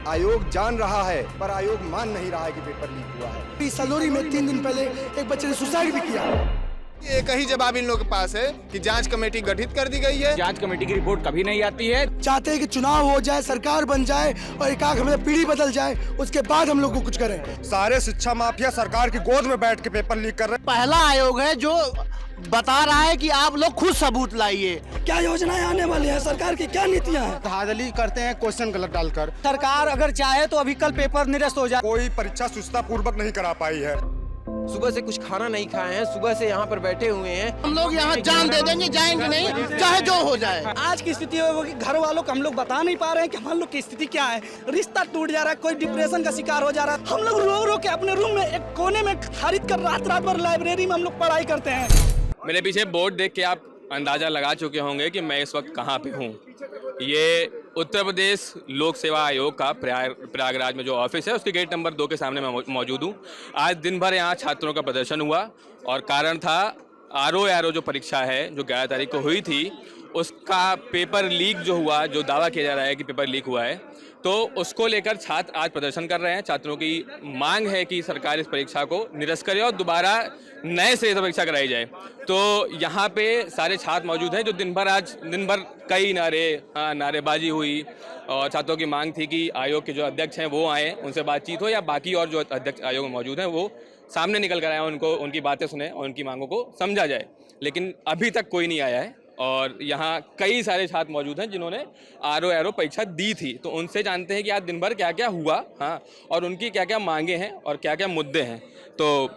आयोग जान रहा है पर आयोग मान नहीं रहा है कि पेपर लीक हुआ है। सलोरी में 3 दिन पहले एक बच्चे ने सुसाइड भी किया। एक ही जवाब इन लोगों के पास है कि जांच कमेटी गठित कर दी गई है। जांच कमेटी की रिपोर्ट कभी नहीं आती है। चाहते हैं कि चुनाव हो जाए, सरकार बन जाए और एक आंख में पीढ़ी बदल जाए, उसके बाद हम लोग को कुछ करें। सारे शिक्षा माफिया सरकार की गोद में बैठ के पेपर लीक कर रहे हैं। पहला आयोग है जो बता रहा है कि आप लोग खुद सबूत लाइए। क्या योजनाएं आने वाली है, सरकार की क्या नीतियां हैं? धांधली करते हैं क्वेश्चन गलत डालकर। सरकार अगर चाहे तो अभी कल पेपर निरस्त हो जाए। कोई परीक्षा सुस्ता पूर्वक नहीं करा पाई है। सुबह से कुछ खाना नहीं खाए हैं, सुबह से यहाँ पर बैठे हुए हैं। हम लोग यहाँ जान दे देंगे, जाएंगे नहीं, चाहे जो हो जाए। आज की स्थिति है वो कि घर वालों को हम लोग बता नहीं पा रहे हैं कि हम लोग की स्थिति क्या है। रिश्ता टूट जा रहा है, कोई डिप्रेशन का शिकार हो जा रहा है। हम लोग रो रो के अपने रूम में एक कोने में खरीद कर रात रात भर लाइब्रेरी में हम लोग पढ़ाई करते हैं। मेरे पीछे बोर्ड देख के आप अंदाजा लगा चुके होंगे कि मैं इस वक्त कहाँ पे हूँ। ये उत्तर प्रदेश लोक सेवा आयोग का प्रयागराज में जो ऑफिस है उसके गेट नंबर 2 के सामने मैं मौजूद हूँ। आज दिन भर यहाँ छात्रों का प्रदर्शन हुआ और कारण था आरओ जो परीक्षा है जो 11 तारीख को हुई थी, उसका पेपर लीक जो हुआ, जो दावा किया जा रहा है कि पेपर लीक हुआ है, तो उसको लेकर छात्र आज प्रदर्शन कर रहे हैं। छात्रों की मांग है कि सरकार इस परीक्षा को निरस्त करे और दोबारा नए सिरे से परीक्षा कराई जाए। तो यहाँ पे सारे छात्र मौजूद हैं जो दिन भर कई नारेबाजी हुई और छात्रों की मांग थी कि आयोग के जो अध्यक्ष हैं वो आएँ, उनसे बातचीत हो, या बाकी और जो अध्यक्ष आयोग में मौजूद हैं वो सामने निकल कर आए, उनकी बातें सुने और उनकी मांगों को समझा जाए। लेकिन अभी तक कोई नहीं आया है और यहाँ कई सारे छात्र मौजूद हैं जिन्होंने आरओ परीक्षा दी थी। तो उनसे जानते हैं कि आज दिन भर क्या क्या हुआ, हाँ, और उनकी क्या क्या मांगे हैं और क्या क्या मुद्दे हैं। तो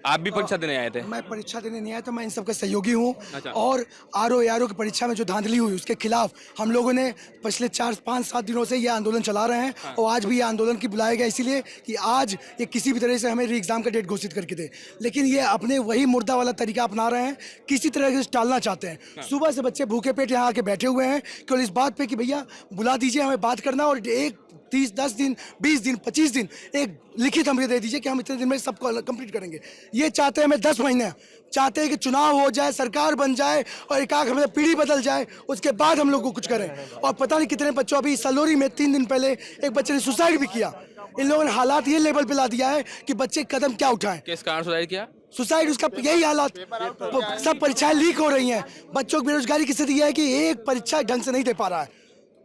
आप भी परीक्षा देने आए थे? मैं परीक्षा देने नहीं आया था, मैं इन सबका सहयोगी हूँ। अच्छा। और आरओ की परीक्षा में जो धांधली हुई उसके खिलाफ हम लोगों ने पिछले 4-5-7 दिनों से ये आंदोलन चला रहे हैं। हाँ। और आज भी ये आंदोलन की बुलाया गया इसीलिए कि आज ये किसी भी तरह से हमें री एग्जाम का डेट घोषित करके दे, लेकिन ये अपने वही मुर्दा वाला तरीका अपना रहे हैं, किसी तरह से टालना चाहते हैं। हाँ। सुबह से बच्चे भूखे पेट यहाँ आके बैठे हुए हैं केवल इस बात पे कि भैया बुला दीजिए, हमें बात करना, और एक 10 दिन 20 दिन 25 दिन एक लिखित हमें दे दीजिए कि हम इतने दिन में सब कंप्लीट करेंगे। ये चाहते हैं, हमें 10 महीने चाहते हैं कि चुनाव हो जाए, सरकार बन जाए और एक आंख में पीढ़ी बदल जाए, उसके बाद हम लोग को कुछ करें। और पता नहीं कितने बच्चों, अभी सलोरी में 3 दिन पहले एक बच्चे ने सुसाइड भी किया। इन लोगों ने हालात ये लेवल पे ला दिया है कि बच्चे कदम क्या उठाएं। किस कारण सुसाइड किया? सुसाइड, उसका यही हालात, सब परीक्षाएं लीक हो रही हैं। बच्चों की बेरोजगारी की स्थिति यह है कि एक परीक्षा ढंग से नहीं दे पा रहा है,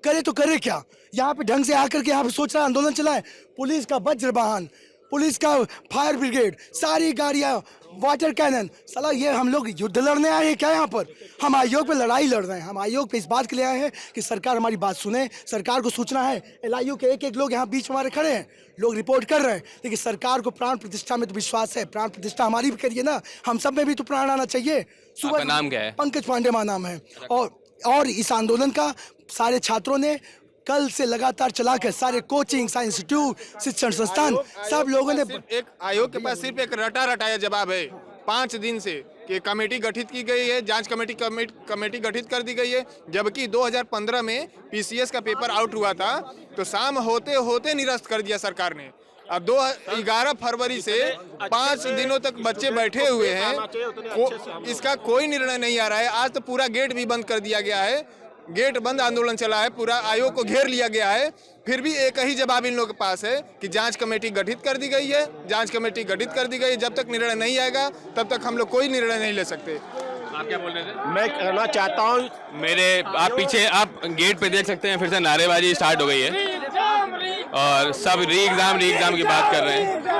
करे तो करे क्या। यहाँ पे ढंग से आकर के यहाँ पे सोच रहा है आंदोलन चलाए, पुलिस का वज्र वाहन, पुलिस का फायर ब्रिगेड, सारी गाड़ियाँ, वाटर कैनन, साला ये हम लोग युद्ध लड़ने आए हैं क्या? यहाँ पर हम आयोग पे लड़ाई लड़ रहे हैं। हम आयोग पे इस बात के लिए आए हैं कि सरकार हमारी बात सुने। सरकार को सूचना है, LIU के एक लोग यहाँ बीच में हमारे खड़े हैं, लोग रिपोर्ट कर रहे हैं, लेकिन सरकार को प्राण प्रतिष्ठा में तो विश्वास है। प्राण प्रतिष्ठा हमारी भी करिए ना, हम सब में भी तो प्राण आना चाहिए। सुबह नाम क्या है? पंकज पांडे मां नाम है। और इस आंदोलन का सारे छात्रों ने कल से लगातार चलाकर सारे कोचिंग, साइंस इंस्टीट्यूट, शिक्षण संस्थान, सब लोगों ने, एक आयोग के पास सिर्फ एक रटाया जवाब है 5 दिन से कि कमेटी गठित की गई है, जांच कमेटी गठित कर दी गई है। जबकि 2015 में PCS का पेपर आउट हुआ था तो शाम होते होते निरस्त कर दिया सरकार ने। अब 11 फरवरी से 5 दिनों तक बच्चे बैठे हुए हैं, इसका कोई निर्णय नहीं आ रहा है। आज तो पूरा गेट भी बंद कर दिया गया है, गेट बंद आंदोलन चला है, पूरा आयोग को घेर लिया गया है। फिर भी एक ही जवाब इन लोगों के पास है कि जांच कमेटी गठित कर दी गई है, जांच कमेटी गठित कर दी गई है। जब तक निर्णय नहीं आएगा तब तक हम लोग कोई निर्णय नहीं ले सकते। आप क्या बोल रहे थे? मैं कहना चाहता हूँ, आप पीछे आप गेट पे देख सकते हैं, फिर से नारेबाजी स्टार्ट हो गई है और सब री एग्जाम की बात कर रहे हैं।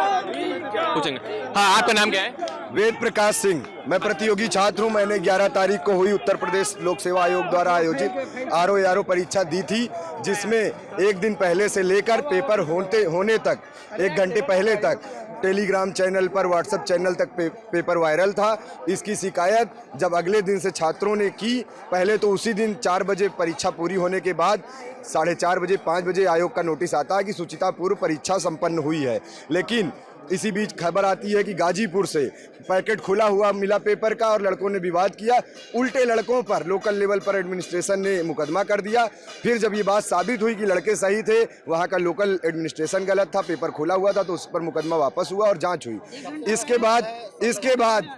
पूछेंगे। हाँ, आपका नाम क्या है? वेद प्रकाश सिंह। मैं प्रतियोगी छात्र हूँ। मैंने 11 तारीख को हुई उत्तर प्रदेश लोक सेवा आयोग द्वारा आयोजित आरओ परीक्षा दी थी, जिसमें एक दिन पहले से लेकर पेपर होने तक 1 घंटे पहले तक टेलीग्राम चैनल पर, व्हाट्सएप चैनल तक पेपर वायरल था। इसकी शिकायत जब अगले दिन से छात्रों ने की, पहले तो उसी दिन 4 बजे परीक्षा पूरी होने के बाद 4:30 बजे 5 बजे आयोग का नोटिस आता है कि सूचितापूर्व परीक्षा संपन्न हुई है। लेकिन इसी बीच खबर आती है कि गाजीपुर से पैकेट खुला हुआ मिला पेपर का और लड़कों ने विवाद किया। उल्टे लड़कों पर लोकल लेवल पर एडमिनिस्ट्रेशन ने मुकदमा कर दिया। फिर जब ये बात साबित हुई कि लड़के सही थे, वहाँ का लोकल एडमिनिस्ट्रेशन गलत था, पेपर खुला हुआ था, तो उस पर मुकदमा वापस हुआ और जांच हुई। इसके बाद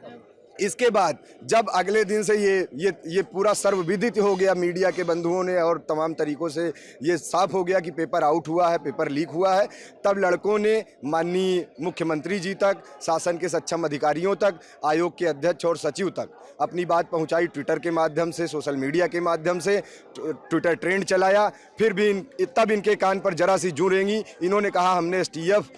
इसके बाद जब अगले दिन से ये पूरा सर्वविदित हो गया, मीडिया के बंधुओं ने और तमाम तरीकों से ये साफ हो गया कि पेपर आउट हुआ है, पेपर लीक हुआ है, तब लड़कों ने माननीय मुख्यमंत्री जी तक, शासन के सक्षम अधिकारियों तक, आयोग के अध्यक्ष और सचिव तक अपनी बात पहुंचाई। ट्विटर के माध्यम से, सोशल मीडिया के माध्यम से ट्विटर ट्रेंड चलाया। फिर भी तब इनके कान पर जरा सी जू रेंगी। इन्होंने कहा हमने एसटीएफ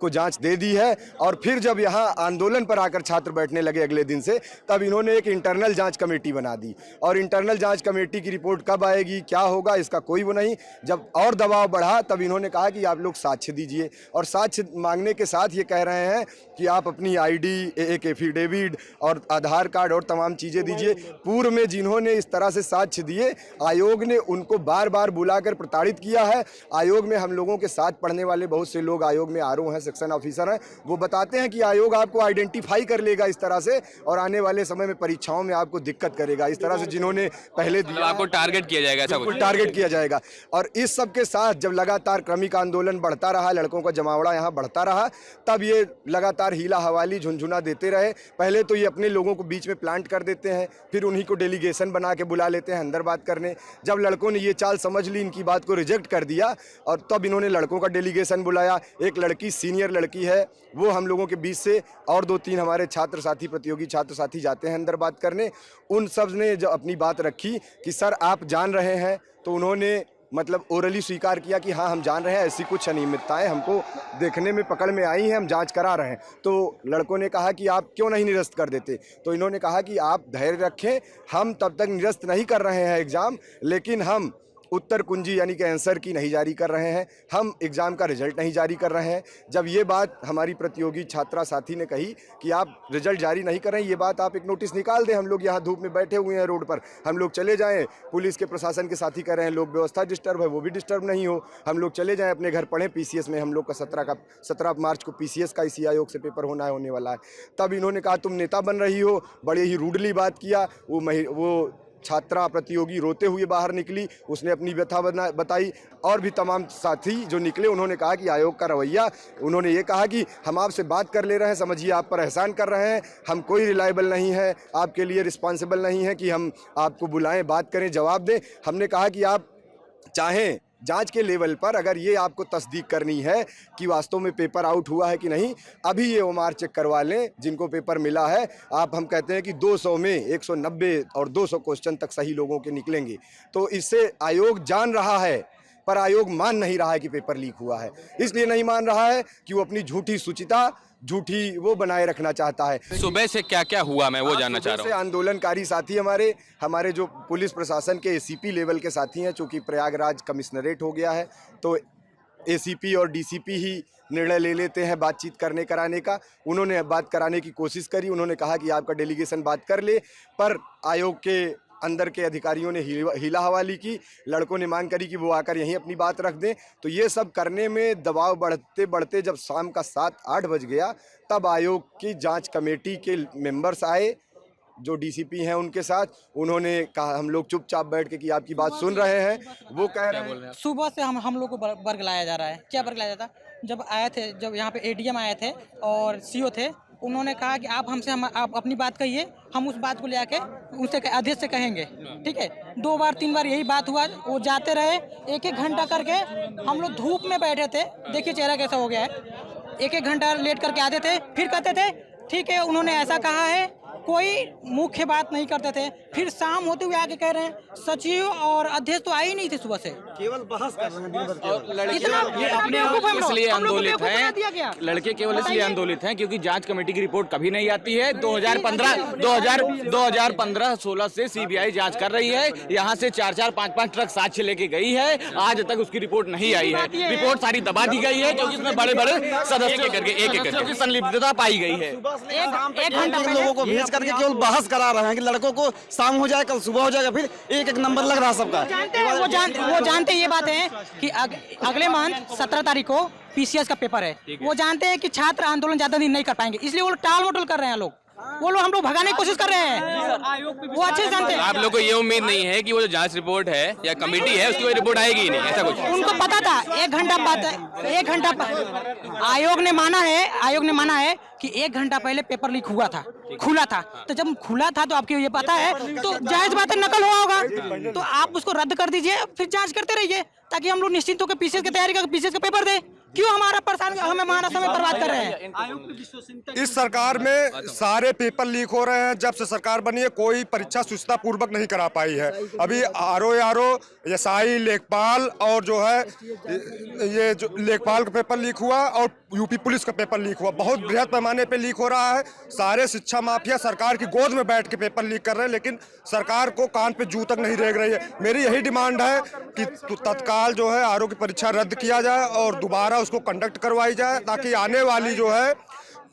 को जांच दे दी है। और फिर जब यहाँ आंदोलन पर आकर छात्र बैठने लगे अगले दिन से, तब इन्होंने एक इंटरनल जांच कमेटी बना दी। और इंटरनल जांच कमेटी की रिपोर्ट कब आएगी, क्या होगा, इसका कोई वो नहीं। जब और दबाव बढ़ा तब इन्होंने कहा कि आप लोग साक्ष्य दीजिए, और साक्ष्य मांगने के साथ ये कह रहे हैं कि आप अपनी आईडी, एक एफिडेविट और आधार कार्ड और तमाम चीज़ें दीजिए। पूर्व में जिन्होंने इस तरह से साक्ष्य दिए, आयोग ने उनको बार बार बुलाकर प्रताड़ित किया है। आयोग में हम लोगों के साथ पढ़ने वाले बहुत से लोग आयोग में आरओ हैं, सेक्शन ऑफिसर हैं, वो बताते हैं कि आयोग आपको आइडेंटिफाई कर लेगा इस तरह से, और आने वाले समय में परीक्षाओं में आपको दिक्कत करेगा इस तरह से। जिन्होंने पहले दिया, आपको टारगेट किया जाएगा, ऐसा कुछ टारगेट किया जाएगा। और इस सब के साथ जब लगातार क्रमिक आंदोलन बढ़ता रहा, लड़कों का जमावड़ा यहाँ बढ़ता रहा, तब ये लगातार हीला हवाली झुनझुना देते रहे। पहले तो ये अपने लोगों को बीच में प्लांट कर देते हैं, फिर उन्हीं को डेलीगेशन बना के बुला लेते हैं अंदर बात करने। जब लड़कों ने ये चाल समझ ली, इनकी बात को रिजेक्ट कर दिया, और तब इन्होंने लड़कों का डेलीगेशन बुलाया। एक लड़की, सीनियर लड़की है, वो हम लोगों के बीच से, और 2-3 हमारे छात्र साथी, प्रतियोगी छात्र साथी जाते हैं अंदर बात करने। उन सब ने जब अपनी बात रखी कि सर आप जान रहे हैं, तो उन्होंने मतलब ओरली स्वीकार किया कि हाँ हम जान रहे हैं, ऐसी कुछ अनियमितताएं हमको देखने में पकड़ में आई हैं, हम जांच करा रहे हैं। तो लड़कों ने कहा कि आप क्यों नहीं निरस्त कर देते, तो इन्होंने कहा कि आप धैर्य रखें, हम तब तक निरस्त नहीं कर रहे हैं एग्ज़ाम, लेकिन हम उत्तर कुंजी यानी कि आंसर की नहीं जारी कर रहे हैं, हम एग्ज़ाम का रिजल्ट नहीं जारी कर रहे हैं। जब ये बात हमारी प्रतियोगी छात्रा साथी ने कही कि आप रिजल्ट जारी नहीं कर रहे हैं, ये बात आप एक नोटिस निकाल दें, हम लोग यहाँ धूप में बैठे हुए हैं रोड पर, हम लोग चले जाएं। पुलिस के प्रशासन के साथी कह रहे हैं लोग व्यवस्था डिस्टर्ब है, वो भी डिस्टर्ब नहीं हो, हम लोग चले जाएँ अपने घर, पढ़ें। पीसीएस में हम लोग का 17 मार्च को पीसीएस का इसी आयोग से पेपर होने वाला है। तब इन्होंने कहा तुम नेता बन रही हो, बड़े ही रूडली बात किया। वो छात्रा प्रतियोगी रोते हुए बाहर निकली, उसने अपनी व्यथा बताई, और भी तमाम साथी जो निकले उन्होंने कहा कि आयोग का रवैया, उन्होंने ये कहा कि हम आपसे बात कर ले रहे हैं, समझिए आप पर एहसान कर रहे हैं, हम कोई रिलायबल नहीं है, आपके लिए रिस्पॉन्सिबल नहीं है कि हम आपको बुलाएं, बात करें, जवाब दें। हमने कहा कि आप चाहें जांच के लेवल पर अगर ये आपको तस्दीक करनी है कि वास्तव में पेपर आउट हुआ है कि नहीं, अभी ये ओमार चेक करवा लें जिनको पेपर मिला है। हम कहते हैं कि 200 में 190 और 200 क्वेश्चन तक सही लोगों के निकलेंगे। तो इससे आयोग जान रहा है, पर आयोग मान नहीं रहा है कि पेपर लीक हुआ है। इसलिए नहीं मान रहा है कि वो अपनी झूठी सुचिता, झूठी वो बनाए रखना चाहता है। सुबह से क्या क्या हुआ, मैं वो जानना चाह रहा हूँ। आंदोलनकारी साथी हमारे जो पुलिस प्रशासन के एसीपी लेवल के साथी हैं, चूँकि प्रयागराज कमिश्नरेट हो गया है, तो एसीपी और डीसीपी ही निर्णय ले लेते हैं बातचीत करने कराने का। उन्होंने बात कराने की कोशिश करी, उन्होंने कहा कि आपका डेलीगेशन बात कर ले, पर आयोग के अंदर के अधिकारियों ने हीला हवाली की। लड़कों ने मांग करी कि वो आकर यहीं अपनी बात रख दें। तो ये सब करने में दबाव बढ़ते बढ़ते जब शाम का 7-8 बज गया, तब आयोग की जांच कमेटी के मेंबर्स आए, जो डीसीपी हैं उनके साथ। उन्होंने कहा हम लोग चुपचाप बैठ के कि आपकी बात सुन रहे हैं। वो कह रहे हैं सुबह से हम लोग को वर्ग लाया जा रहा है। क्या वर्ग लाया जाता? जब आए थे, जब यहाँ पे एडीएम आए थे और सीओ थे, उन्होंने कहा कि आप हमसे आप अपनी बात कहिए, हम उस बात को ले आके उनसे अध्यक्ष से कहेंगे। ठीक है, 2 बार 3 बार यही बात हुआ, वो जाते रहे 1-1 घंटा करके। हम लोग धूप में बैठे थे, देखिए चेहरा कैसा हो गया है। 1-1 घंटा लेट करके आते थे, फिर कहते थे ठीक है उन्होंने ऐसा कहा है, कोई मुख्य बात नहीं करते थे। फिर शाम होते हुए आके कह रहे हैं सचिव और अध्यक्ष तो आए ही नहीं थे सुबह से, केवल बहस कर रहे हैं दिन भर। और लड़के अपने आप इसलिए आंदोलित हैं, लड़के केवल इसलिए आंदोलित हैं क्योंकि जांच कमेटी की रिपोर्ट कभी नहीं आती है। 2015-16 से सीबीआई जांच कर रही है, यहाँ से 4-4, 5-5 ट्रक साक्ष्य लेके गई है, आज तक उसकी रिपोर्ट नहीं आई है। रिपोर्ट सारी दबा दी गई है क्योंकि इसमें बड़े बड़े सदस्यों करके संलिप्तता पाई गई है। एक घंटा लोगों को भेज करके केवल बहस करा रहे हैं कि लड़कों को शाम हो जाए, कल सुबह हो जाएगा, फिर 1-1 नंबर लग रहा है सबका। वो जानते ये बात है कि अगले मंथ 17 तारीख को पीसीएस का पेपर है। वो जानते हैं कि छात्र आंदोलन ज्यादा दिन नहीं कर पाएंगे, इसलिए वो टाल मटोल कर रहे हैं लोग। वो लोग हम लोग भगाने की कोशिश कर रहे हैं, वो अच्छे से जानते हैं। आप लोग को ये उम्मीद नहीं है कि वो जो जांच रिपोर्ट है या कमेटी है उसकी कोई रिपोर्ट आएगी ही नहीं, ऐसा कुछ? उनको पता था, 1 घंटा आयोग ने माना है कि 1 घंटा पहले पेपर लीक हुआ था, खुला था। तो जब खुला था तो आपको ये पता है, तो जायज बात है नकल हुआ होगा, तो आप उसको रद्द कर दीजिए, फिर जांच करते रहिए, ताकि हम लोग निश्चिंत होकर पीसीएस की तैयारी करके पीसीएस का पेपर दे। क्यों हमारा समय बर्बाद कर रहे हैं? इस सरकार में सारे पेपर लीक हो रहे हैं। जब से सरकार बनी है कोई परीक्षा सुचिता पूर्वक नहीं करा पाई है। अभी आरओ एसआई लेखपाल और जो है ये जो लेखपाल का पेपर लीक हुआ और यूपी पुलिस का पेपर लीक हुआ, बहुत बृहद पैमाने पे लीक हो रहा है। सारे शिक्षा माफिया सरकार की गोद में बैठ के पेपर लीक कर रहे हैं, लेकिन सरकार को कान पे जू तक नहीं रेंग रही है। मेरी यही डिमांड है कि तत्काल जो है आरओ की परीक्षा रद्द किया जाए और दोबारा उसको कंडक्ट करवाई जाए, ताकि आने वाली जो है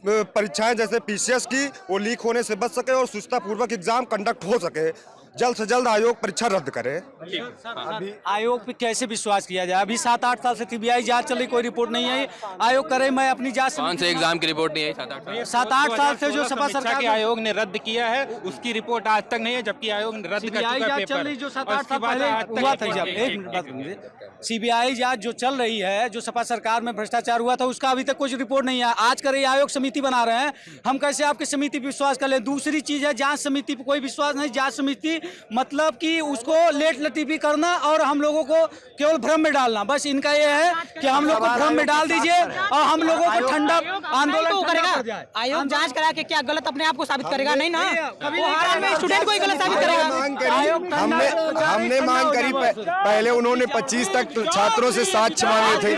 परीक्षाएं जैसे पीसीएस की वो लीक होने से बच सके और सुचिता पूर्वक एग्जाम कंडक्ट हो सके। जल्द से जल्द आयोग परीक्षा रद्द करे। अभी आयोग पे कैसे विश्वास किया जाए? अभी 7-8 साल से सीबीआई जांच चल रही, कोई रिपोर्ट नहीं आई। आयोग करे, मैं अपनी जांच। कौन से एग्जाम की रिपोर्ट नहीं आई? 7-8 साल से जो सपा सरकार के आयोग ने रद्द किया है उसकी रिपोर्ट आज तक नहीं है, जबकि आयोग ने रद्द कर चुका है पेपर। जो 7-8 साल पहले हुआ था, जब एक मिनट बात सुनिए, सीबीआई जांच जो चल रही है, जो सपा सरकार में भ्रष्टाचार हुआ था, उसका अभी तक कुछ रिपोर्ट नहीं है। आज कर आयोग समिति बना रहे हैं, हम कैसे आपकी समिति पर विश्वास कर लें? दूसरी चीज है, जांच समिति पर कोई विश्वास नहीं। जांच समिति मतलब कि उसको लेट लतीफी करना और हम लोगों को केवल भ्रम में डालना, बस इनका ये है कि हम लोग को भ्रम में डाल दीजिए और हम लोगों को ठंडा आंदोलन करेगा। आयोग जांच करा के क्या गलत अपने आप को साबित करेगा? नहीं ना, वो हर हाल में स्टूडेंट को ही गलत साबित करेगा। हमने मांग करी, पहले उन्होंने 25 तक छात्रों से साक्ष्य मांगे थे,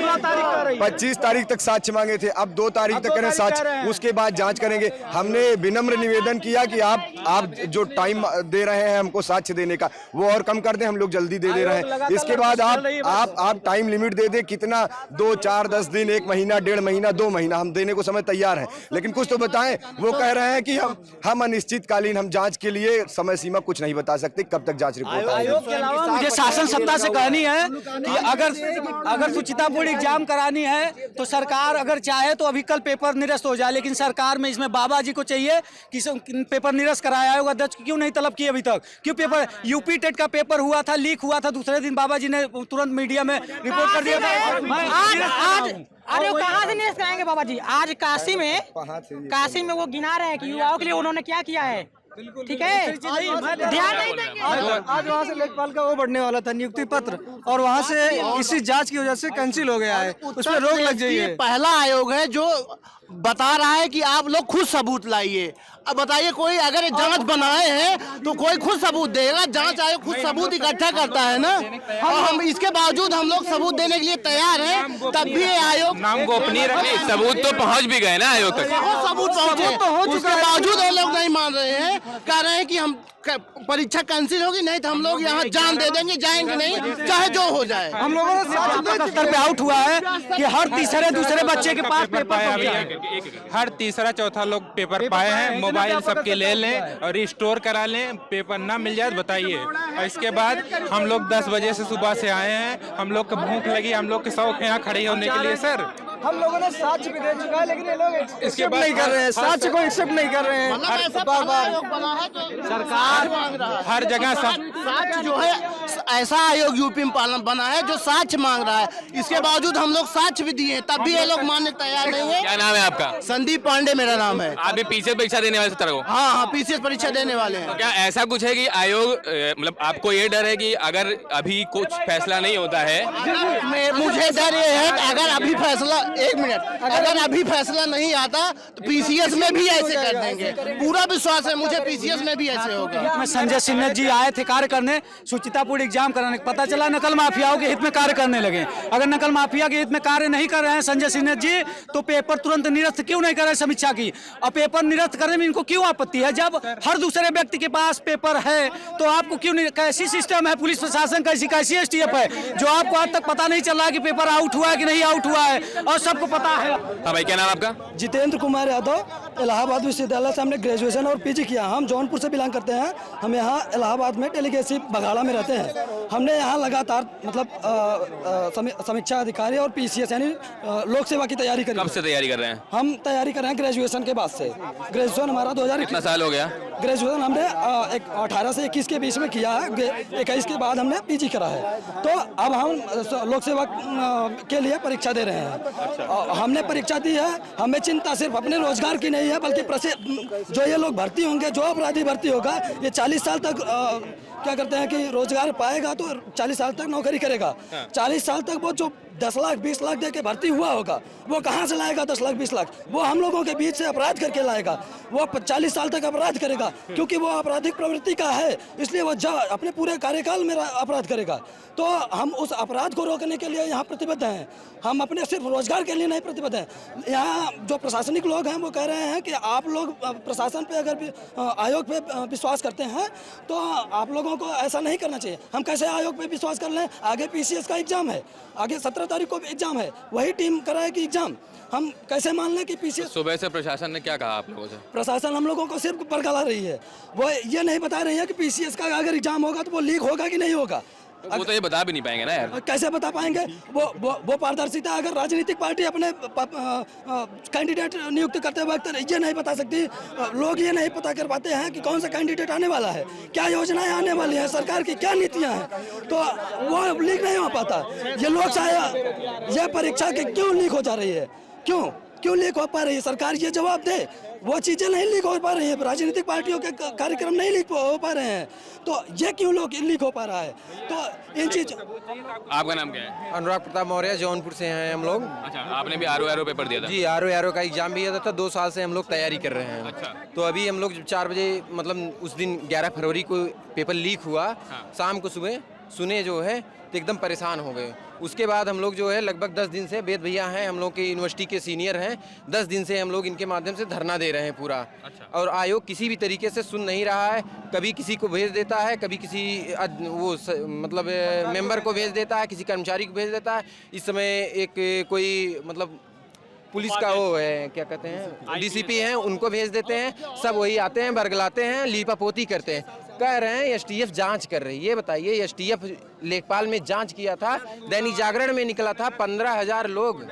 25 तारीख तक साक्ष्य मांगे थे, अब 2 तारीख तक करें साक्ष्य, उसके बाद जांच करेंगे। हमने विनम्र निवेदन किया कि आप जो टाइम दे रहे हैं हमको साक्ष्य देने का, वो और कम कर दें, हम लोग जल्दी दे रहे हैं। इसके बाद आप टाइम लिमिट दे दें, कितना 2, 4, 10 दिन, 1 महीना, 1.5 महीना, 2 महीना, हम देने को समय तैयार हैं, लेकिन कुछ तो बताएं। वो कह रहे हैं कि हम अनिश्चितकालीन हम जांच के लिए समय सीमा कुछ नहीं बता सकते, कब तक जांच रिपोर्ट आएगी। आयोग के अलावा मुझे शासन सत्ता से कहनी है कि अगर सुचितापूर्ण एग्जाम करानी है तो सरकार अगर चाहे तो अभी कल पेपर निरस्त हो जाए, लेकिन सरकार में इसमें बाबा जी को चाहिए कि पेपर निरस्त कराया। आयोग अध्यक्ष क्यों नहीं तलब किए अभी तक? क्यों पेपर यूपी टेट का पेपर हुआ था, लीक हुआ था, दूसरे दिन बाबा जी ने तुरंत मीडिया में रिपोर्ट कर दिया था। अरे वो कहाँ से निरस्त कराएंगे बाबा जी? आज काशी में वो गिना रहे हैं कि युवाओं के लिए उन्होंने क्या किया है। ठीक है, ध्यान नहीं देंगे। आज वहाँ से लेखपाल का वो बढ़ने वाला था नियुक्ति पत्र, और वहाँ से इसी जांच की वजह से कैंसिल हो गया है, उसमें रोक लग जाएगी। पहला आयोग है जो बता रहा है कि आप लोग खुद सबूत लाइए। अब बताइए, कोई अगर जांच बनाए हैं तो कोई खुद सबूत देगा? जांच आयोग खुद सबूत इकट्ठा करता है ना, और हम इसके बावजूद हम लोग सबूत देने के लिए तैयार हैं, तब भी आयोग नाम गोपनीय रखने। सबूत तो पहुंच भी गए ना आयोग तक, सबूत पहुंचे, उसके बावजूद ये लोग नहीं मान रहे हैं, कह रहे हैं कि हम परीक्षा कैंसिल होगी, नहीं तो हम लोग यहाँ जान दे देंगे, जाएंगे नहीं, चाहे जो हो जाए। हम लोगों ने स्तर पे आउट हुआ है कि हर तीसरे दूसरे बच्चे के पास पेपर, हर तीसरा चौथा लोग पेपर पाए हैं। मोबाइल सबके ले लें और रिस्टोर करा लें, पेपर ना मिल जाए बताइए। और इसके बाद हम लोग 10 बजे से सुबह से आए हैं, हम लोग को भूख लगी, हम लोग के शौक यहाँ खड़े होने के लिए। सर हम लोगों ने साक्ष्य भी दे चुका है, लेकिन ये लोग एक्सेप्ट नहीं कर रहे हैं, साक्ष्य को एक्सेप्ट नहीं कर रहे हैं। सरकार हर जगह साक्ष्य जो है, ऐसा आयोग यूपी में बना है जो साक्ष्य मांग रहा है, इसके बावजूद हम लोग साक्ष्य भी दिए, तब भी ये लोग मानने तैयार नहीं है। क्या नाम है आपका? संदीप पांडे मेरा नाम है। आप भी पीसीएस परीक्षा देने वाले 17 को? हाँ, पीसीएस परीक्षा देने वाले हैं। तो क्या ऐसा कुछ है कि आयोग मतलब आपको ये डर है कि अगर अभी कुछ फैसला नहीं होता है? मुझे डर ये है कि अगर अभी फैसला, एक मिनट, अगर अभी फैसला नहीं आता तो पीसीएस में भी ऐसे कर देंगे। पूरा विश्वास है मुझे, पीसीएस में भी ऐसे होगा। संजय सिन्हा जी आए थे कार्य करने, सुचितापूर्ण एग्जाम कराने, पता चला नकल माफियाओं के हित में कार्य करने लगे। अगर नकल माफिया के हित में कार्य नहीं कर रहे हैं संजय सिन्हा जी, तो पेपर तुरंत निरस्त क्यों नहीं कर रहे समीक्षा की? और पेपर निरस्त करने में इनको क्यों आपत्ति है? जब हर दूसरे व्यक्ति के पास पेपर है तो आपको क्यों नहीं? कैसी सिस्टम है पुलिस प्रशासन, कैसी एसटीएफ है जो आपको आज तक पता नहीं चल रहा है कि पेपर आउट हुआ है कि नहीं आउट हुआ है? और सबको पता है। हाँ भाई, क्या नाम आपका? जितेंद्र कुमार यादव, इलाहाबाद विश्वविद्यालय से हमने ग्रेजुएशन और पीजी किया। हम जौनपुर से बिलोंग करते हैं। हम यहाँ इलाहाबाद में डेलीगेसी बघाड़ा में रहते हैं। हमने यहाँ लगातार मतलब समीक्षा अधिकारी और पीसीएस यानी लोक सेवा की तैयारी करी। कब से तैयारी कर रहे हैं? हम तैयारी कर रहे हैं ग्रेजुएशन के बाद से। ग्रेजुएशन हमारा 2000 कितना साल हो गया? ग्रेजुएशन हमने 18 से 21 के बीच में किया है। 21 के बाद हमने पीजी करा है। तो अब हम लोक सेवा के लिए परीक्षा दे रहे हैं। हमने परीक्षा दी है। हमें चिंता सिर्फ अपने रोजगार की नहीं है, बल्कि जो ये लोग भर्ती होंगे, जो अपराधी भर्ती होगा, ये 40 साल तक क्या करते हैं कि रोजगार पाएगा तो 40 साल तक नौकरी करेगा। 40 साल तक वो जो 10 लाख 20 लाख दे के भर्ती हुआ होगा, वो कहाँ से लाएगा 10 लाख 20 लाख? वो हम लोगों के बीच से अपराध करके लाएगा। वो 40 साल तक अपराध करेगा, क्योंकि वो आपराधिक प्रवृत्ति का है, इसलिए वो अपने पूरे कार्यकाल में अपराध करेगा। तो हम उस अपराध को रोकने के लिए यहाँ प्रतिबद्ध हैं। हम अपने सिर्फ रोजगार के लिए नहीं प्रतिबद्ध हैं। यहाँ जो प्रशासनिक लोग हैं वो कह रहे हैं कि आप लोग प्रशासन पे अगर आयोग पे विश्वास करते हैं तो आप लोगों को ऐसा नहीं करना चाहिए। हम कैसे आयोग पे विश्वास कर लें? आगे पीसीएस का एग्जाम है, आगे 17 तारीख को एग्जाम है, वही टीम कराएगी एग्जाम। हम कैसे मान लें कि पीसीएस? सुबह से प्रशासन ने क्या कहा आप लोगों से? प्रशासन हम लोगों को सिर्फ बरगला रही है। वो ये नहीं बता रही है कि पीसीएस का अगर एग्जाम होगा तो वो लीक होगा कि नहीं होगा। वो तो ये बता भी नहीं पाएंगे ना यार। कैसे बता पाएंगे? वो पारदर्शिता अगर राजनीतिक पार्टी अपने कैंडिडेट नियुक्त करते वक्त ये नहीं बता सकती, लोग ये नहीं पता कर पाते हैं कि कौन सा कैंडिडेट आने वाला है, क्या योजनाएं आने वाली हैं, सरकार की क्या नीतियां हैं, तो वो लीक नहीं हो पाता। ये लोग चाहे ये परीक्षा के क्यों लीक हो जा रही है, क्यों लीक हो पा रही है? सरकार ये जवाब दे। वो चीज़ें नहीं लीक हो पा रही है, राजनीतिक पार्टियों के कार्यक्रम नहीं लीक हो पा रहे हैं, तो ये क्यों लोग लीक हो पा रहा है? तो इन चीज। आपका नाम क्या है? अनुराग प्रताप मौर्य, जौनपुर से हैं हम लोग। अच्छा, आपने भी आरओ पेपर दिया था? जी, आरओ का एग्जाम भी दिया था। 2 साल से हम लोग तैयारी कर रहे हैं। अच्छा। तो अभी हम लोग 4 बजे मतलब उस दिन 11 फरवरी को पेपर लीक हुआ। शाम को सुबह सुने जो है तो एकदम परेशान हो गए। उसके बाद हम लोग जो है लगभग 10 दिन से, वेद भैया हैं हम लोग के यूनिवर्सिटी के सीनियर हैं, 10 दिन से हम लोग इनके माध्यम से धरना दे रहे हैं पूरा। अच्छा। और आयोग किसी भी तरीके से सुन नहीं रहा है। कभी किसी को भेज देता है, कभी किसी मतलब मेंबर को भेज देता है, किसी कर्मचारी को भेज देता है। इस समय एक कोई मतलब पुलिस का वो है, क्या कहते हैं, डीसीपी हैं, उनको भेज देते हैं। सब वही आते हैं, बरगलाते हैं, लीपापोती करते हैं। कह रहे हैं एसटीएफ जांच कर रही है। ये बताइए, एसटीएफ लेखपाल में जांच किया था, दैनिक जागरण में निकला था 15,000 लोग,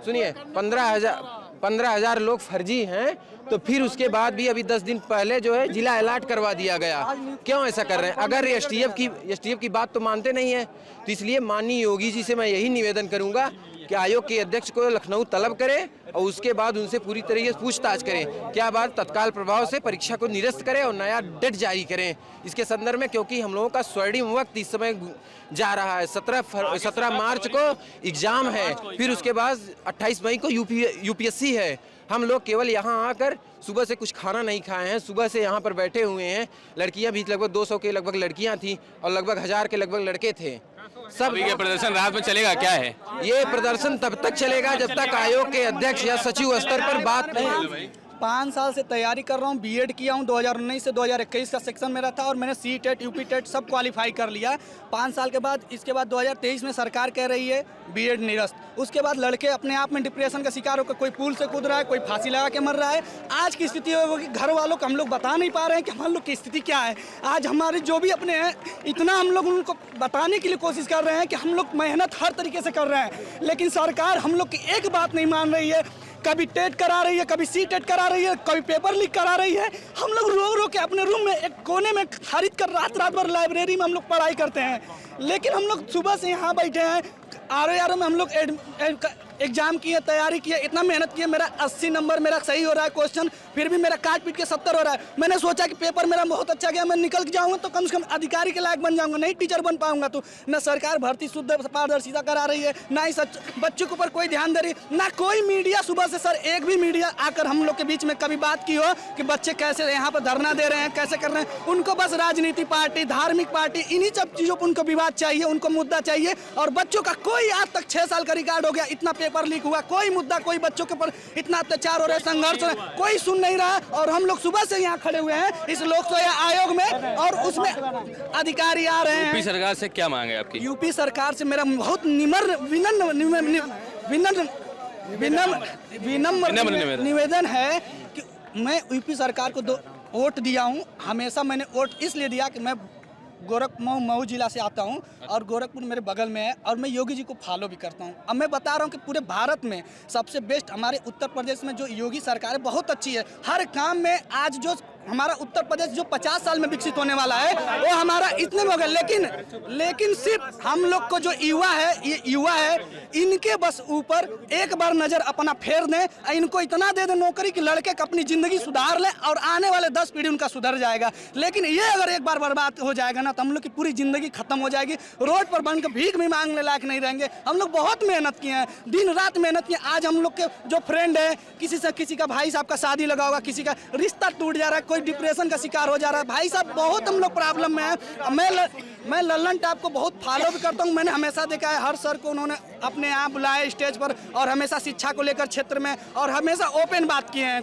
सुनिए 15,000 लोग फर्जी हैं। तो फिर उसके बाद भी अभी 10 दिन पहले जो है जिला अलर्ट करवा दिया गया। क्यों ऐसा कर रहे हैं? अगर एसटीएफ की बात तो मानते नहीं है, तो इसलिए माननीय योगी जी से मैं यही निवेदन करूंगा कि आयोग के अध्यक्ष को लखनऊ तलब करें और उसके बाद उनसे पूरी तरीके से पूछताछ करें। क्या बात तत्काल प्रभाव से परीक्षा को निरस्त करें और नया डेट जारी करें इसके संदर्भ में, क्योंकि हम लोगों का स्वर्णिम वक्त इस समय जा रहा है। 17 मार्च को एग्जाम है, फिर उसके बाद 28 मई को यूपीएससी है। हम लोग केवल यहाँ आकर सुबह से कुछ खाना नहीं खाए हैं, सुबह से यहाँ पर बैठे हुए हैं। लड़कियाँ भी लगभग 200 के लगभग लड़कियाँ थी और लगभग 1000 के लगभग लड़के थे। सब ये प्रदर्शन रात में चलेगा क्या है? ये प्रदर्शन तब तक चलेगा जब तक आयोग के अध्यक्ष या सचिव स्तर पर बात नहीं। 5 साल से तैयारी कर रहा हूँ, बीएड किया हूँ, 2019 से 2021 का सेक्शन मेरा था और मैंने सी टेट यूपी टेट सब क्वालिफाई कर लिया। 5 साल के बाद इसके बाद 2023 में सरकार कह रही है बीएड निरस्त। उसके बाद लड़के अपने आप में डिप्रेशन का शिकार होकर कोई पुल से कूद रहा है, कोई फांसी लगा के मर रहा है। आज की स्थिति है वो कि घर वालों को हम लोग बता नहीं पा रहे हैं कि हम लोग की स्थिति क्या है। आज हमारे जो भी अपने हैं, इतना हम लोग उनको बताने के लिए कोशिश कर रहे हैं कि हम लोग मेहनत हर तरीके से कर रहे हैं, लेकिन सरकार हम लोग की एक बात नहीं मान रही है। कभी टेट करा रही है, कभी सी टेट करा रही है, कभी पेपर लीक करा रही है। हम लोग रो के अपने रूम में एक कोने में खरीद कर रात भर लाइब्रेरी में हम लोग पढ़ाई करते हैं, लेकिन हम लोग सुबह से यहाँ बैठे हैं। आरओ में हम लोग एग्जाम किए, तैयारी किए, इतना मेहनत किए। मेरा 80 नंबर मेरा सही हो रहा है क्वेश्चन, फिर भी मेरा काट पीट के 70 हो रहा है। मैंने सोचा कि पेपर मेरा बहुत अच्छा गया, मैं निकल जाऊंगा तो कम से कम अधिकारी के लायक बन जाऊंगा, नहीं टीचर बन पाऊंगा। तो न सरकार भर्ती शुद्ध पारदर्शिता करा रही है, ना ही बच्चों के ऊपर कोई ध्यान दे रही, ना कोई मीडिया। सुबह से सर एक भी मीडिया आकर हम लोग के बीच में कभी बात की हो कि बच्चे कैसे यहाँ पर धरना दे रहे हैं, कैसे कर रहे हैं। उनको बस राजनीति पार्टी, धार्मिक पार्टी, इन्हीं सब चीज़ों पर उनको विवाद चाहिए, उनको मुद्दा चाहिए। और बच्चों का कोई आज तक 6 साल का रिकॉर्ड हो गया, इतना पेपर लीक हुआ, कोई मुद्दा, कोई बच्चों के ऊपर इतना अत्याचार हो रहा है, संघर्ष हो रहा है, कोई सुन नहीं रहा। और हम लोग सुबह से यहाँ खड़े हुए हैं इस लोक सेवा आयोग में, और उसमें अधिकारी आ रहे हैं। यूपी सरकार से क्या मांग है आपकी? यूपी सरकार से मेरा बहुत विनम्र विनम्र निवेदन है कि मैं यूपी सरकार को वोट दिया हूँ। हमेशा मैंने वोट इसलिए दिया कि मैं मऊ जिला से आता हूँ और गोरखपुर मेरे बगल में है और मैं योगी जी को फॉलो भी करता हूँ। अब मैं बता रहा हूँ कि पूरे भारत में सबसे बेस्ट हमारे उत्तर प्रदेश में जो योगी सरकार है बहुत अच्छी है। हर काम में आज जो हमारा उत्तर प्रदेश जो 50 साल में विकसित होने वाला है वो हमारा इतने में हो गया। लेकिन सिर्फ हम लोग को जो युवा है, ये युवा है, इनके बस ऊपर एक बार नज़र अपना फेर दें, इनको इतना दे दें नौकरी कि लड़के अपनी ज़िंदगी सुधार लें और आने वाले 10 पीढ़ी उनका सुधर जाएगा। लेकिन ये अगर एक बार बर्बाद हो जाएगा ना तो हम लोग की पूरी ज़िंदगी खत्म हो जाएगी। रोड पर बनकर भीख भी मांगने लायक नहीं रहेंगे। हम लोग बहुत मेहनत किए हैं, दिन रात मेहनत किए। आज हम लोग के जो फ्रेंड है, किसी का भाई साहब का शादी लगा होगा, किसी का रिश्ता टूट जा रहा है, कोई डिप्रेशन का शिकार हो जा रहा है। भाई साहब बहुत हम लोग प्रॉब्लम में हैं। मैं लल्लन टॉप को बहुत फॉलो भी करता हूँ। मैंने हमेशा देखा है हर सर को उन्होंने अपने यहाँ बुलाए स्टेज पर और हमेशा शिक्षा को लेकर क्षेत्र में और हमेशा ओपन बात किए हैं।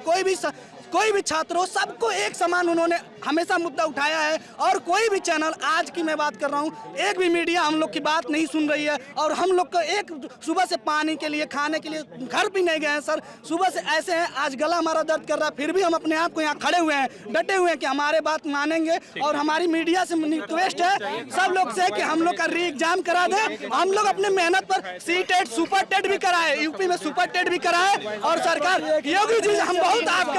कोई भी छात्र हो, सबको एक समान उन्होंने हमेशा मुद्दा उठाया है। और कोई भी चैनल, आज की मैं बात कर रहा हूँ, एक भी मीडिया हम लोग की बात नहीं सुन रही है। और हम लोग को एक सुबह से पानी के लिए, खाने के लिए घर भी नहीं गए हैं सर। सुबह से ऐसे हैं, आज गला हमारा दर्द कर रहा है, फिर भी हम अपने आप को यहाँ खड़े हुए हैं, डटे हुए हैं कि हमारे बात मानेंगे। और हमारी मीडिया से रिक्वेस्ट है सब लोग से कि हम लोग का री एग्जाम करा दें। हम लोग अपने मेहनत पर सी-टेट, सुपर टेट भी कराए, यूपी में सुपर टेट भी कराए। और सरकार योगी जी, हम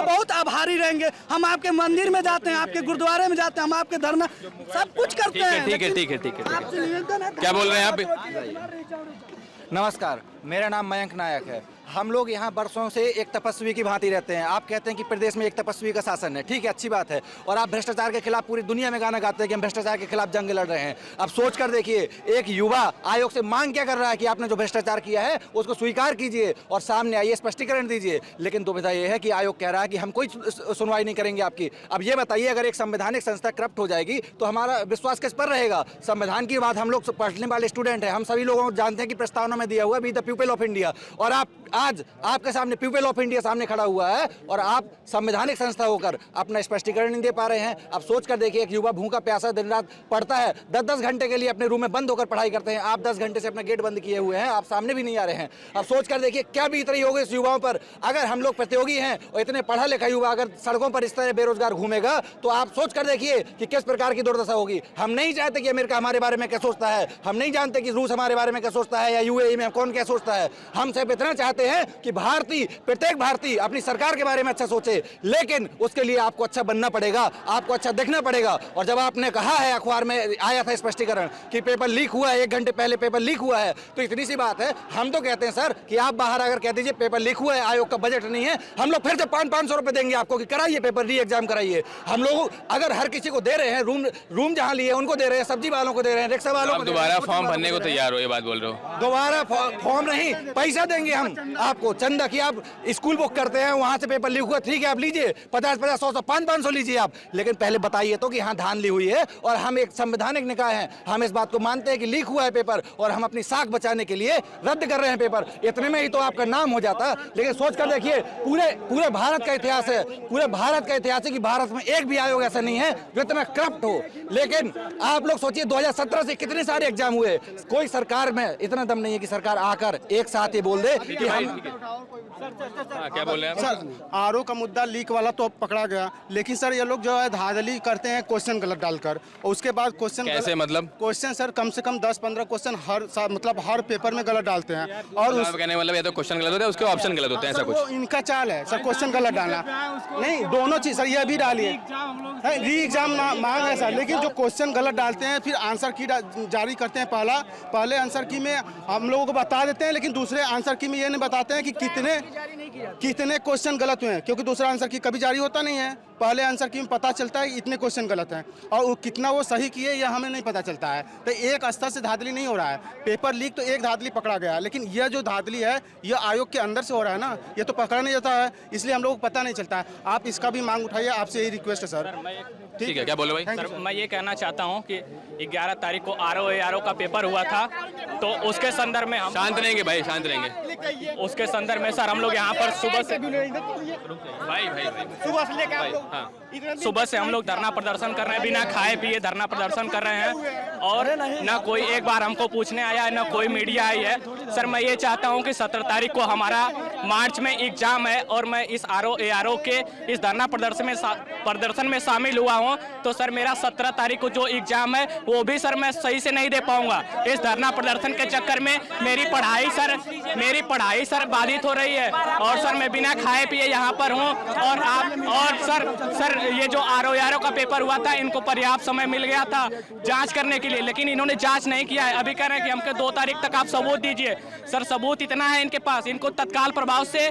बहुत आभारी रहेंगे। हम आपके मंदिर में जाते हैं, आपके गुरुद्वारे में जाते हैं, हम आपके धरना सब कुछ करते हैं। ठीक है। आपसे निवेदन है, क्या बोल रहे हैं आप? नमस्कार, मेरा नाम मयंक नायक है। हम लोग यहाँ बरसों से एक तपस्वी की भांति रहते हैं। आप कहते हैं कि प्रदेश में एक तपस्वी का शासन है, ठीक है, अच्छी बात है। और आप भ्रष्टाचार के खिलाफ पूरी दुनिया में गाना गाते हैं कि हम भ्रष्टाचार के खिलाफ जंग लड़ रहे हैं। अब सोच कर देखिए, एक युवा आयोग से मांग क्या कर रहा है कि आपने जो भ्रष्टाचार किया है उसको स्वीकार कीजिए और सामने आइए, स्पष्टीकरण दीजिए। लेकिन दुविधा यह है कि आयोग कह रहा है कि हम कोई सुनवाई नहीं करेंगे आपकी। अब ये बताइए, अगर एक संवैधानिक संस्था करप्ट हो जाएगी तो हमारा विश्वास किस पर रहेगा? संविधान की बात, हम लोग पढ़ने वाले स्टूडेंट हैं, हम सभी लोगों को जानते हैं कि प्रस्तावना में दिया हुआ be the people of India. और आप आज आपके सामने पीपल ऑफ इंडिया सामने खड़ा हुआ है और आप संवैधानिक संस्था होकर अपना स्पष्टीकरण नहीं दे पा रहे हैं। अब सोच कर देखिए, एक युवा भूखा प्यासा दिन रात पढ़ता है, 10-10 घंटे के लिए अपने रूम में बंद होकर पढ़ाई करते हैं। आप 10 घंटे से अपना गेट बंद किए हुए हैं, आप सामने भी नहीं आ रहे हैं। अब सोच कर देखिए क्या बीत रही होगी इस युवाओं पर। अगर हम लोग प्रतियोगी हैं और इतने पढ़ा लिखा युवा अगर सड़कों पर इस तरह बेरोजगार घूमेगा तो आप सोच कर देखिए कि किस प्रकार की दुर्दशा होगी। हम नहीं चाहते कि अमेरिका हमारे बारे में क्या सोचता है, हम नहीं जानते कि रूस हमारे बारे में क्या सोचता है या यूएई में कौन क्या सोचता है। हम सिर्फ इतना चाहते हैं कि प्रत्येक भारतीय अपनी सरकार के बारे में अच्छा सोचे। लेकिन उसके लिए आपको अच्छा बनना पड़ेगा, आपको अच्छा दिखना पड़ेगा। और जब आपने कहा है, अखबार में आया था स्पष्टीकरण कि पेपर लीक हुआ है, 1 घंटे पहले पेपर लीक हुआ है, तो इतनी सी बात है। हम तो कहते हैं सर कि आप बाहर अगर कह दीजिए पेपर लीक हुआ है, आयोग का बजट नहीं है, हम लोग फिर से 500 रुपए देंगे आपको कि कराइए पेपर, री एग्जाम कराइए। हम लोग अगर हर किसी को दे रहे हैं, रूम जहां लिए उनको दे रहे हैं, सब्जी वालों को दे रहे हैं, रिक्शा वालों को, दोबारा फॉर्म भरने को तैयार हो, ये बात बोल रहे हो? दोबारा फॉर्म नहीं, पैसा देंगे हम आपको। चंदा की आप स्कूल बुक करते हैं, वहां से पेपर लीक हुआ, ठीक है आप लीजिए, 50-50, 100-100, 500 लीजिए आप। लेकिन पहले बताइए तो कि हाँ धांधली हुई है और हम एक संवैधानिक निकाय हैं, हम इस बात को मानते हैं कि लीक हुआ है पेपर और हम अपनी साख बचाने के लिए रद्द कर रहे हैं पेपर। इतने में ही तो आपका नाम हो जाता। लेकिन सोच कर देखिए, पूरे भारत का इतिहास है, पूरे भारत का इतिहास है कि भारत में एक भी आयोग ऐसा नहीं है जो इतना करप्ट हो। लेकिन आप लोग सोचिए 2017 से कितने सारे एग्जाम हुए, कोई सरकार में इतना दम नहीं है कि सरकार आकर एक साथ ये बोल दे कि हम क्या बोल रहे हैं सर। आरओ का मुद्दा लीक वाला तो पकड़ा गया, लेकिन सर ये लोग जो है धांधली करते हैं क्वेश्चन गलत डालकर, और उसके बाद क्वेश्चन कैसे, मतलब क्वेश्चन सर कम से कम 10-15 क्वेश्चन हर पेपर में गलत डालते हैं। और कहने मतलब ये तो क्वेश्चन गलत होता है, उसके ऑप्शन गलत होते हैं, ऐसा कुछ इनका चाल है सर, क्वेश्चन गलत डालना नहीं, दोनों चीज सर। ये भी डालिए री एग्जाम मांग है सर, लेकिन जो क्वेश्चन गलत डालते हैं फिर आंसर की जारी करते हैं। पहले आंसर की में हम लोगों को बता देते हैं, लेकिन दूसरे आंसर की में ये नहीं बताते हैं कि कितने क्वेश्चन गलत हुए हैं, क्योंकि दूसरा आंसर की कभी जारी होता नहीं है। पहले आंसर की में पता चलता है इतने क्वेश्चन गलत हैं और वो कितना वो सही किए यह हमें नहीं पता चलता है। तो एक स्तर से धांधली नहीं हो रहा है। पेपर लीक तो एक धांधली पकड़ा गया, लेकिन यह जो धांधली है यह आयोग के अंदर से हो रहा है ना, ये तो पकड़ा नहीं जाता है, इसलिए हम लोग को पता नहीं चलता है। आप इसका भी मांग उठाइए, आपसे यही रिक्वेस्ट है सर। ठीक है, क्या बोलो भाई? सर मैं ये कहना चाहता हूँ कि 11 तारीख को आरओ का पेपर हुआ था, तो उसके संदर्भ में हम शांत रहेंगे भाई, शांत रहेंगे। उसके संदर्भ में सर हम लोग यहाँ पर सुबह से सुबह से हम लोग धरना प्रदर्शन कर रहे हैं, बिना खाए पिए धरना प्रदर्शन कर रहे हैं, और न कोई एक बार हमको पूछने आया है, न कोई मीडिया आई है। सर मैं ये चाहता हूँ कि 17 तारीख को हमारा मार्च में एग्जाम है और मैं इस आरओ के इस धरना प्रदर्शन में शामिल हुआ हूँ, तो सर मेरा 17 तारीख को जो एग्जाम है वो भी सर मैं सही से नहीं दे पाऊंगा। इस धरना प्रदर्शन के चक्कर में मेरी पढ़ाई सर बाधित हो रही है, और सर मैं बिना खाए पिए यहाँ पर हूँ। और सर ये जो आरओ का पेपर हुआ था, इनको पर्याप्त समय मिल गया था जांच करने के लिए, लेकिन इन्होंने जांच नहीं किया है। अभी कह रहे हैं कि हमको 2 तारीख तक आप सबूत दीजिए। सर सबूत इतना है इनके पास, इनको तत्काल प्रभाव से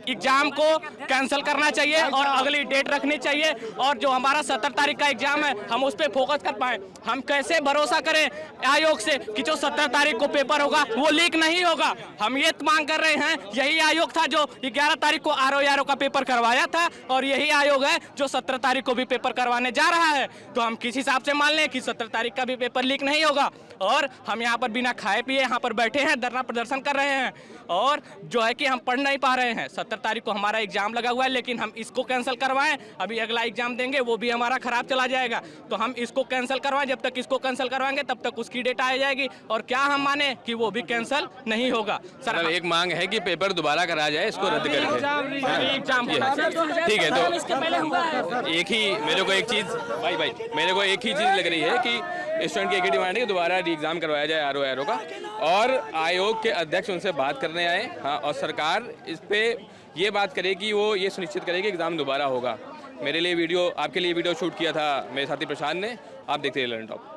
एग्जाम को कैंसिल करना चाहिए और अगली डेट रखनी चाहिए, और जो हमारा 17 तारीख का एग्जाम है हम उस पर फोकस कर पाए। हम कैसे भरोसा करें आयोग से कि जो 17 तारीख को पेपर होगा वो लीक नहीं होगा। हम ये मांग कर रहे हैं, यही आयोग था जो 11 तारीख को आरओ का पेपर करवाया था, और यही आयोग है जो 17 तारीख को भी पेपर करवाने जा रहा है। तो हम किस हिसाब से मान लें कि 17 तारीख का भी पेपर लीक नहीं होगा, और हम यहाँ पर बिना खाए पिए यहाँ पर बैठे हैं, धरना प्रदर्शन कर रहे हैं, और जो है कि हम पढ़ नहीं पा रहे हैं। 17 तारीख को हमारा एग्जाम लगा हुआ है, लेकिन हम इसको कैंसिल करवाएं, अभी अगला एग्जाम देंगे वो भी हमारा खराब चला जाएगा, तो हम इसको कैंसिल करवाएं। जब तक इसको कैंसिल करवाएंगे तब तक उसकी डेट आ जाएगी, और क्या हम माने कि वो भी कैंसिल नहीं होगा। सर एक मांग है कि पेपर दोबारा कराया जाए, इसको रद्द करके एग्जाम ठीक है। तो एक ही मेरे को एक चीज लग रही है कि स्टूडेंट की एक ही डिमांड है कि दोबारा एग्जाम करवाया जाए आरओ का, और आयोग के अध्यक्ष उनसे बात करने आए। हाँ, और सरकार इस पे ये बात करे कि वो ये सुनिश्चित करे कि एग्जाम दोबारा होगा। आपके लिए वीडियो शूट किया था मेरे साथी प्रशांत ने, आप देखते रहिए लर्न टॉप।